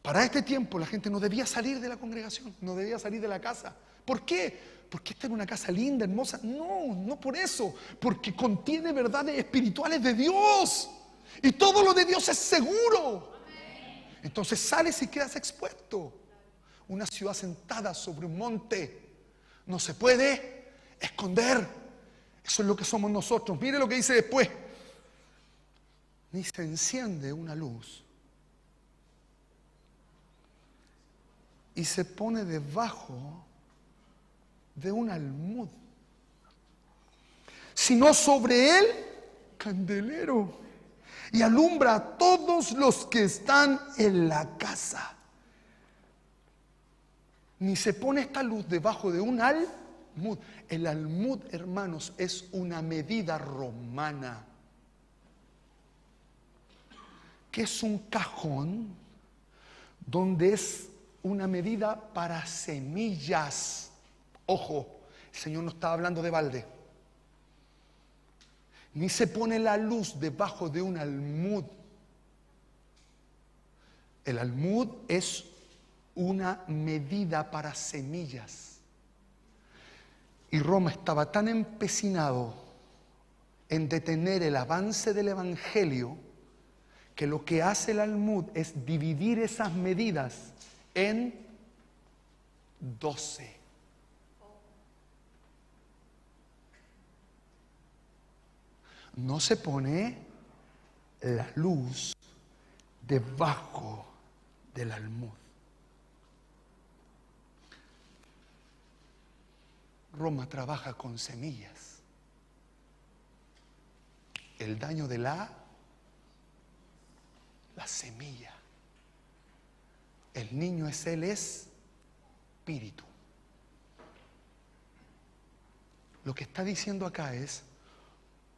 Para este tiempo la gente no debía salir de la congregación, no debía salir de la casa. ¿Por qué? Porque esta era una casa linda, hermosa. No, no por eso. Porque contiene verdades espirituales de Dios. Y todo lo de Dios es seguro. Entonces sales y quedas expuesto. Una ciudad sentada sobre un monte no se puede esconder. Eso es lo que somos nosotros. Mire lo que dice después. Ni se enciende una luz y se pone debajo de un almud, sino sobre el candelero, y alumbra a todos los que están en la casa. Ni se pone esta luz debajo de un almud. El almud, hermanos, es una medida romana, que es un cajón donde es una medida para semillas. Ojo, el Señor no estaba hablando de balde. Ni se pone la luz debajo de un almud. El almud es una medida para semillas. Y Roma estaba tan empecinado en detener el avance del Evangelio que lo que hace el almud es dividir esas medidas en 12. No se pone la luz debajo del almud. Roma trabaja con semillas. El daño de la semilla. El niño es el espíritu. Lo que está diciendo acá es: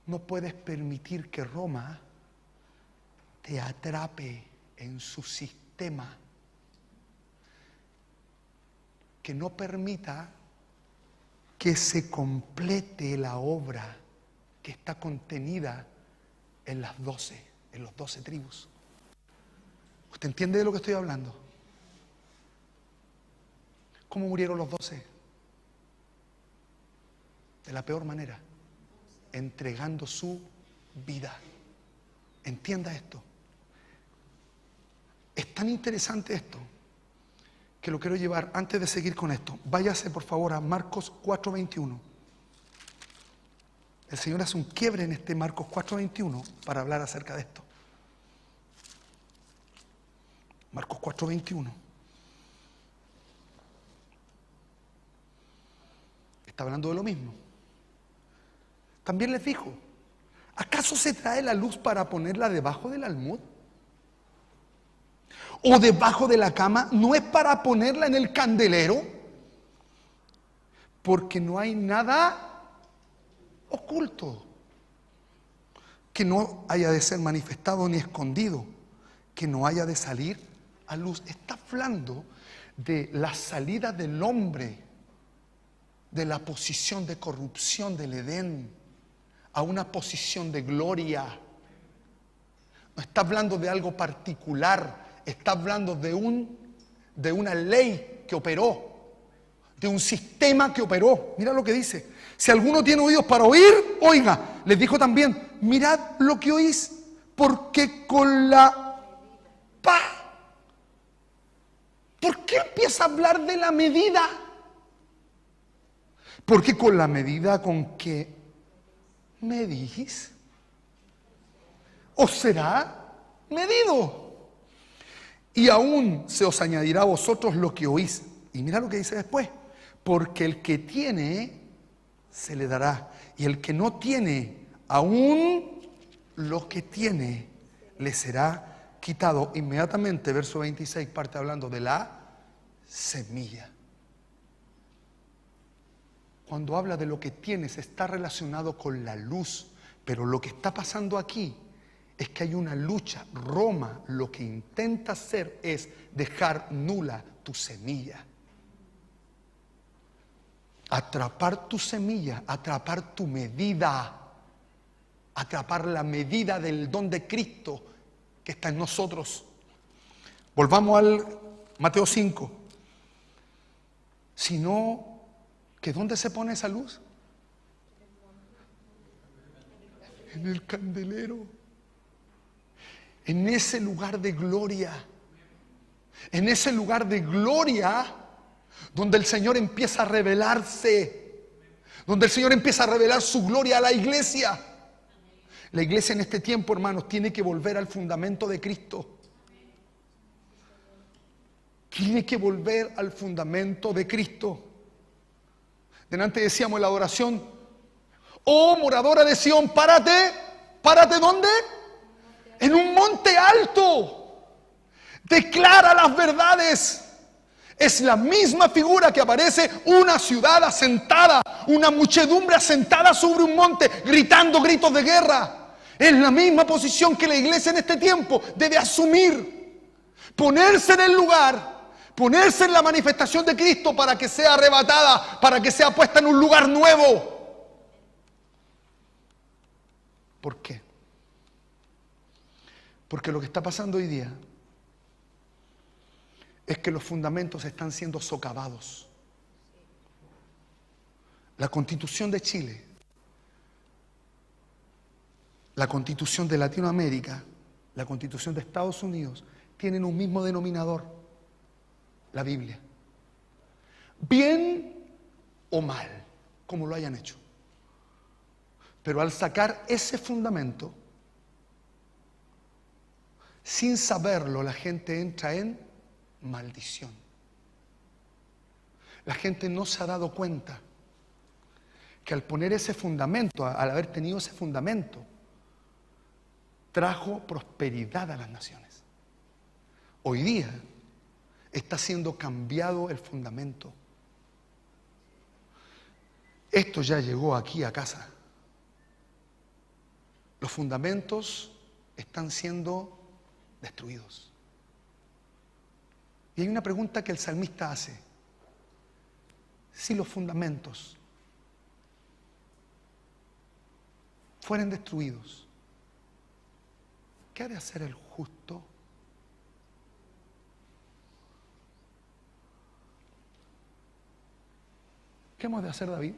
no puedes permitir que Roma te atrape en su sistema, que no permita que se complete la obra que está contenida en las 12, en los 12 tribus. ¿Usted entiende de lo que estoy hablando? ¿Cómo murieron los 12? De la peor manera, entregando su vida. Entienda esto. Es tan interesante esto que lo quiero llevar, antes de seguir con esto, váyase por favor a Marcos 4:21. El Señor hace un quiebre en este Marcos 4:21 para hablar acerca de esto. Marcos 4:21. Está hablando de lo mismo. También les dijo: ¿acaso se trae la luz para ponerla debajo del almud? ¿O debajo de la cama? ¿No es para ponerla en el candelero? Porque no hay nada oculto que no haya de ser manifestado ni escondido, que no haya de salir a luz. Está hablando de la salida del hombre de la posición de corrupción del Edén a una posición de gloria. No está hablando de algo particular, está hablando de una ley que operó, de un sistema que operó. Mira lo que dice: si alguno tiene oídos para oír, oiga. Les dijo también: mirad lo que oís, porque con la ¿Por qué empieza a hablar de la medida? Porque con la medida con que medís, os será medido. Y aún se os añadirá a vosotros lo que oís. Y mira lo que dice después: porque el que tiene, se le dará. Y el que no tiene, aún lo que tiene, le será quitado inmediatamente. Verso 26 parte hablando de la semilla. Cuando habla de lo que tienes, está relacionado con la luz. Pero lo que está pasando aquí es que hay una lucha. Roma lo que intenta hacer es dejar nula tu semilla. Atrapar tu semilla, atrapar tu medida, atrapar la medida del don de Cristo que está en nosotros. Volvamos al Mateo 5. Sino que ¿dónde se pone esa luz? En el candelero. En ese lugar de gloria. En ese lugar de gloria donde el Señor empieza a revelarse. Donde el Señor empieza a revelar su gloria a la iglesia. La iglesia en este tiempo, hermanos, tiene que volver al fundamento de Cristo. Tiene que volver al fundamento de Cristo. Delante decíamos en la adoración: oh moradora de Sión, párate. ¿Párate dónde? En un monte alto. Declara las verdades. Es la misma figura que aparece una ciudad asentada, una muchedumbre asentada sobre un monte, gritando gritos de guerra. Es la misma posición que la iglesia en este tiempo debe asumir. Ponerse en el lugar, ponerse en la manifestación de Cristo para que sea arrebatada, para que sea puesta en un lugar nuevo. ¿Por qué? Porque lo que está pasando hoy día es que los fundamentos están siendo socavados. La Constitución de Chile, la Constitución de Latinoamérica, la Constitución de Estados Unidos tienen un mismo denominador: la Biblia. Bien o mal, como lo hayan hecho. Pero al sacar ese fundamento, sin saberlo, la gente entra en maldición. La gente no se ha dado cuenta que al poner ese fundamento, al haber tenido ese fundamento, trajo prosperidad a las naciones. Hoy día está siendo cambiado el fundamento. Esto ya llegó aquí a casa. Los fundamentos están siendo destruidos. Y hay una pregunta que el salmista hace: si los fundamentos fueren destruidos, ¿qué ha de hacer el justo? ¿Qué hemos de hacer, David?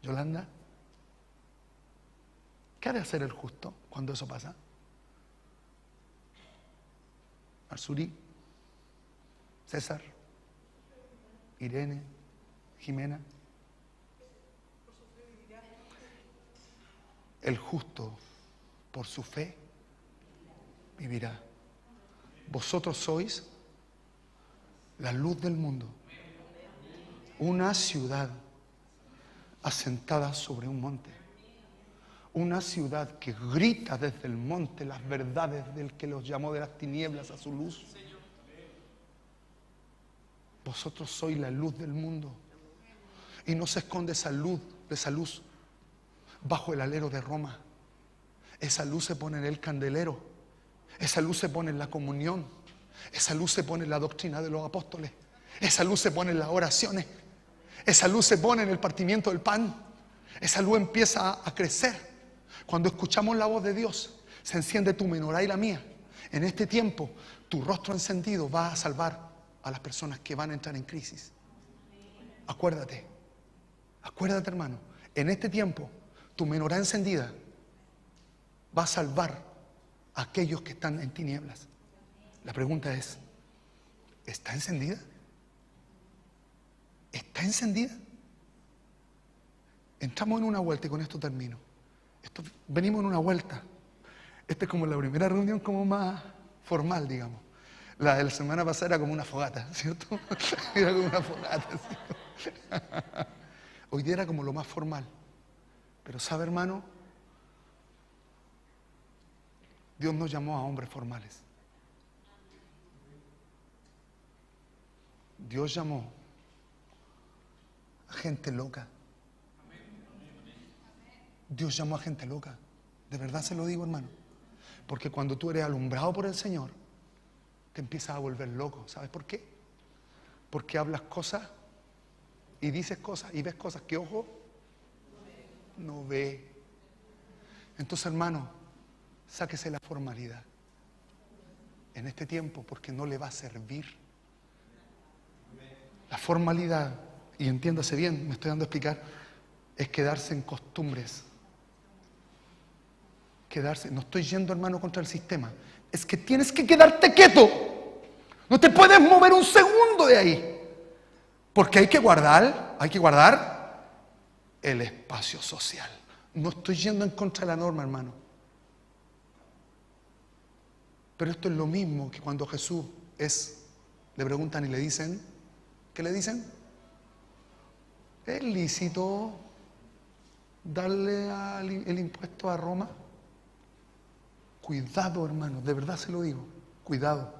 Yolanda, ¿qué ha de hacer el justo cuando eso pasa? Arzuri, César, Irene, Jimena. El justo por su fe vivirá. Vosotros sois la luz del mundo. Una ciudad asentada sobre un monte. Una ciudad que grita desde el monte las verdades del que los llamó de las tinieblas a su luz. Vosotros sois la luz del mundo. Y no se esconde esa luz bajo el alero de Roma. Esa luz se pone en el candelero. Esa luz se pone en la comunión. Esa luz se pone en la doctrina de los apóstoles. Esa luz se pone en las oraciones. Esa luz se pone en el partimiento del pan. Esa luz empieza a crecer. Cuando escuchamos la voz de Dios, se enciende tu menorá y la mía. En este tiempo, tu rostro encendido va a salvar a las personas que van a entrar en crisis. Acuérdate, hermano, en este tiempo, tu menorá encendida va a salvar a aquellos que están en tinieblas. La pregunta es: ¿está encendida? ¿Está encendida? Entramos en una vuelta y con esto termino. Venimos en una vuelta. Esta es como la primera reunión como más formal, digamos. La de la semana pasada era como una fogata, ¿cierto? Era como una fogata, ¿sí? Hoy día era como lo más formal. Pero sabe, hermano, Dios nos llamó a hombres formales. Dios llamó a gente loca. Dios llamó a gente loca. De verdad se lo digo, hermano. Porque cuando tú eres alumbrado por el Señor, te empiezas a volver loco. ¿Sabes por qué? Porque hablas cosas y dices cosas y ves cosas que ojo no ve. Entonces, hermano, sáquese la formalidad en este tiempo porque no le va a servir. La formalidad, y entiéndase bien, me estoy dando a explicar, es quedarse en costumbres. Quedarse, no estoy yendo, hermano, contra el sistema. Es que tienes que quedarte quieto. No te puedes mover un segundo de ahí. Porque hay que guardar el espacio social. No estoy yendo en contra de la norma, hermano. Pero esto es lo mismo que cuando Jesús le preguntan y le dicen, ¿qué le dicen? ¿Es lícito darle el impuesto a Roma? Cuidado, hermano, de verdad se lo digo. Cuidado.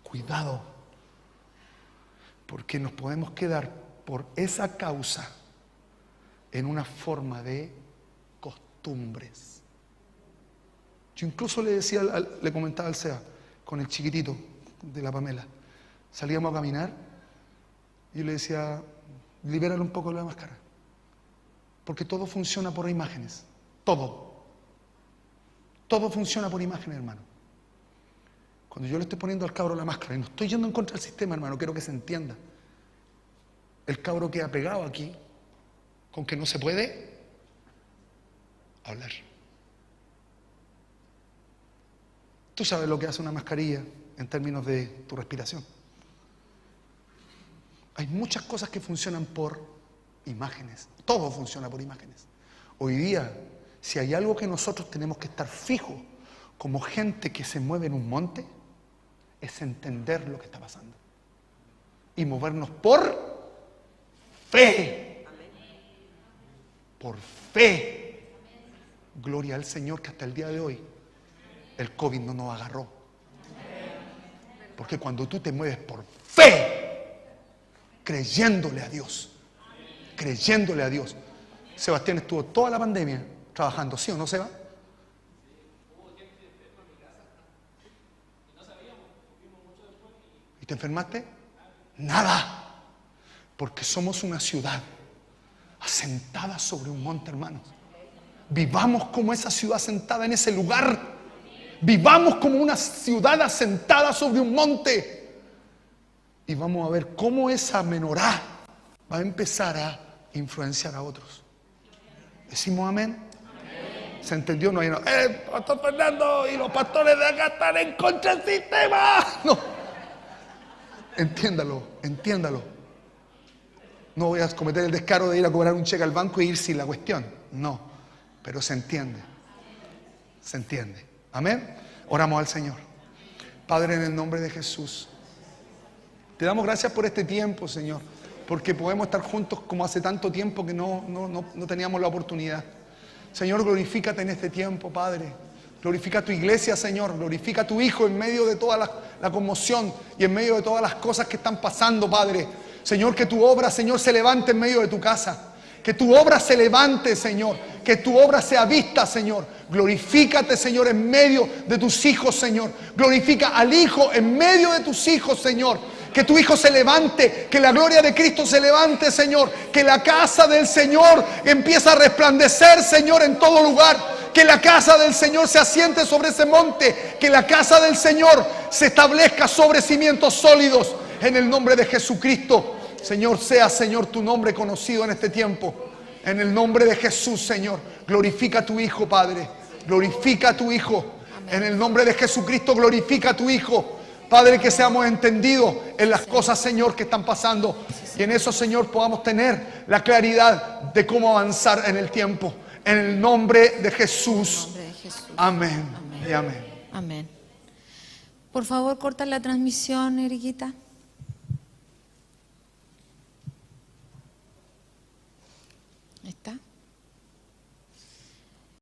Cuidado. Porque nos podemos quedar por esa causa en una forma de costumbres. Yo incluso le comentaba al SEA, con el chiquitito de la Pamela. Salíamos a caminar y yo le decía, libérale un poco la máscara. Porque todo funciona por imágenes. Todo. Todo funciona por imágenes, hermano. Cuando yo le estoy poniendo al cabro la máscara, y no estoy yendo en contra del sistema, hermano, quiero que se entienda. El cabro queda pegado aquí, con que no se puede hablar. Tú sabes lo que hace una mascarilla en términos de tu respiración. Hay muchas cosas que funcionan por imágenes. Todo funciona por imágenes. Hoy día, si hay algo que nosotros tenemos que estar fijos como gente que se mueve en un monte, es entender lo que está pasando y movernos por fe. Por fe. Gloria al Señor que hasta el día de hoy el COVID no nos agarró. Porque cuando tú te mueves por fe, creyéndole a Dios, Sebastián estuvo toda la pandemia trabajando, ¿sí o no, Seba? ¿Y te enfermaste? Nada. Porque somos una ciudad asentada sobre un monte, hermanos. Vivamos como esa ciudad asentada en ese lugar. Vivamos como una ciudad asentada sobre un monte. Y vamos a ver cómo esa menorá va a empezar a influenciar a otros. ¿Decimos amén? ¿Se entendió? No hay Pastor Fernando y los pastores de acá están en contra del sistema. No. Entiéndalo. No voy a cometer el descaro de ir a cobrar un cheque al banco e ir sin la cuestión. No. Pero se entiende. Amén. Oramos al Señor. Padre, en el nombre de Jesús, te damos gracias por este tiempo, Señor, porque podemos estar juntos como hace tanto tiempo que no teníamos la oportunidad. Señor, glorifícate en este tiempo, Padre. Glorifica a tu iglesia, Señor. Glorifica a tu Hijo en medio de toda la conmoción y en medio de todas las cosas que están pasando, Padre. Señor, que tu obra, Señor, se levante en medio de tu casa. Que tu obra se levante, Señor. Que tu obra sea vista, Señor. Glorifícate, Señor, en medio de tus hijos, Señor. Glorifica al Hijo en medio de tus hijos, Señor. Que tu Hijo se levante, que la gloria de Cristo se levante, Señor. Que la casa del Señor empiece a resplandecer, Señor, en todo lugar. Que la casa del Señor se asiente sobre ese monte. Que la casa del Señor se establezca sobre cimientos sólidos. En el nombre de Jesucristo, Señor, sea, Señor, tu nombre conocido en este tiempo. En el nombre de Jesús, Señor. Glorifica a tu Hijo, Padre. Glorifica a tu Hijo. En el nombre de Jesucristo, glorifica a tu Hijo. Padre, que seamos entendidos en las cosas, Señor, que están pasando. Y en eso, Señor, podamos tener la claridad de cómo avanzar en el tiempo. En el nombre de Jesús. Amén. Y amén. Amén. Por favor, corta la transmisión, Eriquita.